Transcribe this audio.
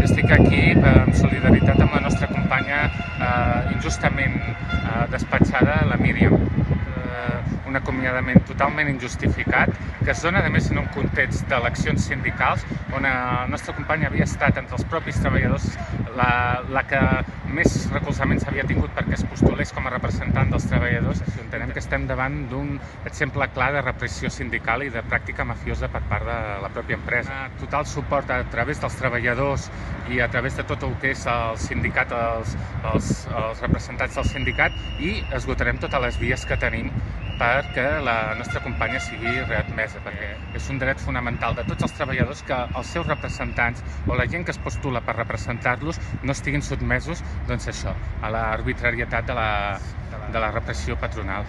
Estic aquí en solidaritat amb la nostra companya injustament despatxada, la Míriam. Un acomiadament totalment injustificat, que es dona a més en un context d'eleccions sindicals on la nostra companya havia estat entre els propis treballadors la que més recolzament s'havia tingut perquè es postulés com a representant dels treballadors. Entenem que estem davant d'un exemple clar de repressió sindical i de pràctica mafiosa per part de la pròpia empresa. Total suport a través dels treballadors i a través de tot el que és el sindicat, els representants del sindicat, i esgotarem totes les vies que tenim perquè la nostra companya sigui readmesa, perquè és un dret fonamental de tots els treballadors que els seus representants o la gent que es postula per representar-los no estiguin sotmesos, doncs això, a l'arbitrarietat de la repressió patronal.